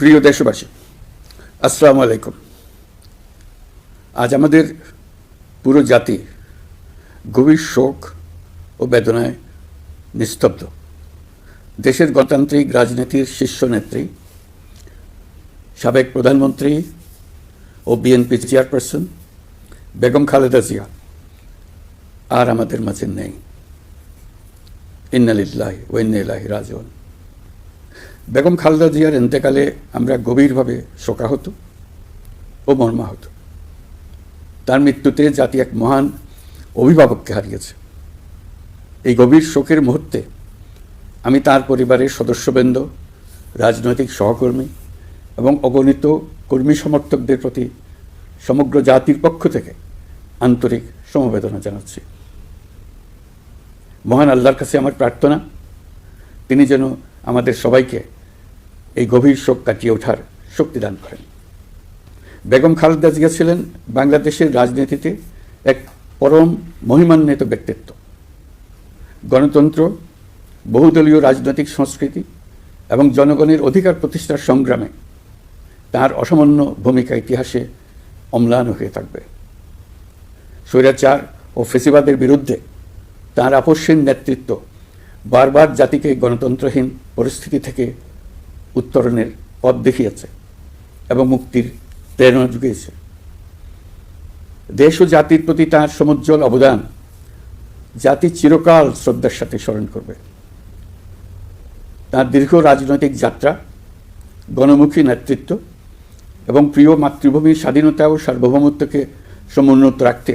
প্রিয় দেশবাসী, আসসালামু আলাইকুম। আজ আমাদের পুরো জাতি গভীর শোক ও বেদনায় নিস্তব্ধ। দেশের গণতান্ত্রিক রাজনীতির শীর্ষ নেত্রী, সাবেক প্রধানমন্ত্রী ও বিএনপি চেয়ারপারসন বেগম খালেদা জিয়া আর আমাদের মাঝে নেই। ইন্না লিল্লাহি ওয়া ইন্না ইলাইহি রাজিউন। বেগম খালেদা জিয়ার ইন্তেকালে আমরা গভীরভাবে শোকাহত ও মর্মাহত। তার মৃত্যুতে জাতি এক মহান অভিভাবককে হারিয়েছে। এই গভীর শোকের মুহূর্তে আমি তার পরিবারের সদস্যবৃন্দ, রাজনৈতিক সহকর্মী এবং অগণিত কর্মী সমর্থকদের প্রতি সমগ্র জাতির পক্ষ থেকে আন্তরিক সমবেদনা জানাচ্ছি। মহান আল্লাহর কাছে আমার প্রার্থনা, তিনি যেন আমাদের সবাইকে এই গভীর শোক কাটিয়ে ওঠার শক্তি দান করেন। বেগম খালেদা জিয়া ছিলেন বাংলাদেশের রাজনীতিতে এক পরম মহিমান্বিত ব্যক্তিত্ব। গণতন্ত্র, বহুদলীয় রাজনৈতিক সংস্কৃতি এবং জনগণের অধিকার প্রতিষ্ঠার সংগ্রামে তার অসামান্য ভূমিকা ইতিহাসে অম্লান হয়ে থাকবে। স্বৈরাচার ও ফেসিবাদের বিরুদ্ধে তার আপসহীন নেতৃত্ব বারবার জাতিকে গণতন্ত্রহীন পরিস্থিতি থেকে উত্তরণের পথ দেখিয়েছে এবং মুক্তির প্রেরণা জুগিয়েছে। দেশ ও জাতির প্রতি তাঁর সমুজ্জ্বল অবদান জাতি চিরকাল শ্রদ্ধার সাথে স্মরণ করবে। তাঁর দীর্ঘ রাজনৈতিক যাত্রা, গণমুখী নেতৃত্ব এবং প্রিয় মাতৃভূমির স্বাধীনতা ও সার্বভৌমত্বকে সমুন্নত রাখতে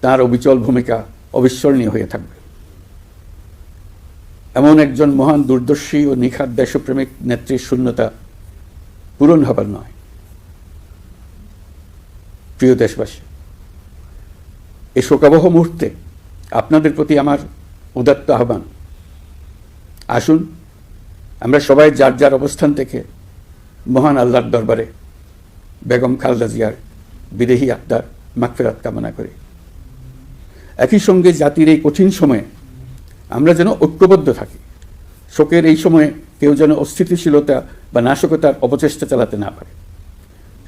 তাঁর অবিচল ভূমিকা অবিস্মরণীয় হয়ে থাকবে। এমন একজন মহান দূরদর্শী ও নিখাদ দেশপ্রেমিক নেত্রীর শূন্যতা পূরণ হবার নয়। প্রিয় দেশবাসী, এই শোকাবহ মুহূর্তে আপনাদের প্রতি আমার উদাত্ত আহ্বান, আসুন আমরা সবাই যার যার অবস্থান থেকে মহান আল্লাহর দরবারে বেগম খালেদা জিয়ার বিদেহী আত্মার মাগফিরাত কামনা করি। একই সঙ্গে জাতির এই কঠিন সময়ে আমরা যেন ঐক্যবদ্ধ থাকি। শোকের এই সময়ে কেউ যেন অস্থিতিশীলতা বা নাশকতার অপচেষ্টা চালাতে না পারে,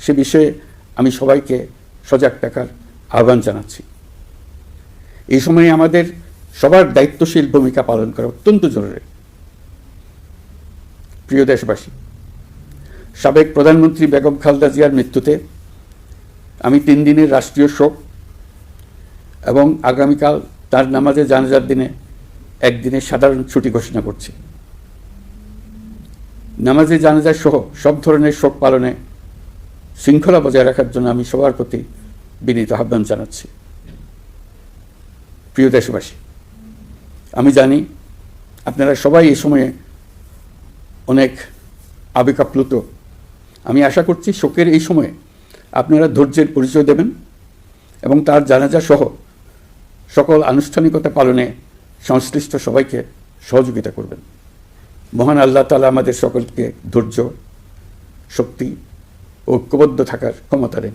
সে বিষয়ে আমি সবাইকে সজাগ থাকার আহ্বান জানাচ্ছি। এই সময়ে আমাদের সবার দায়িত্বশীল ভূমিকা পালন করা অত্যন্ত জরুরি। প্রিয় দেশবাসী, সাবেক প্রধানমন্ত্রী বেগম খালেদা জিয়ার মৃত্যুতে আমি 3 দিনের রাষ্ট্রীয় শোক এবং আগামীকাল তার নামাজে জানাজার দিনে একদিনের সাধারণ ছুটি ঘোষণা করছি। নামাজে জানাজা সহ সব ধরনের শোক পালনে শৃঙ্খলা বজায় রাখার জন্য আমি সবার প্রতি বিনীত আহ্বান জানাচ্ছি। প্রিয় দেশবাসী, আমি জানি আপনারা সবাই এই সময়ে অনেক আবেগ আপ্লুত। আমি আশা করছি শোকের এই সময়ে আপনারা ধৈর্যের পরিচয় দেবেন এবং তার জানাজা সহ সকল আনুষ্ঠানিকতা পালনে সংশ্লিষ্ট সবাইকে সহযোগিতা করবেন। মহান আল্লাহ তাআলা আমাদের সকলকে ধৈর্য, শক্তি ও ঐক্যবদ্ধ থাকার ক্ষমতা দেন।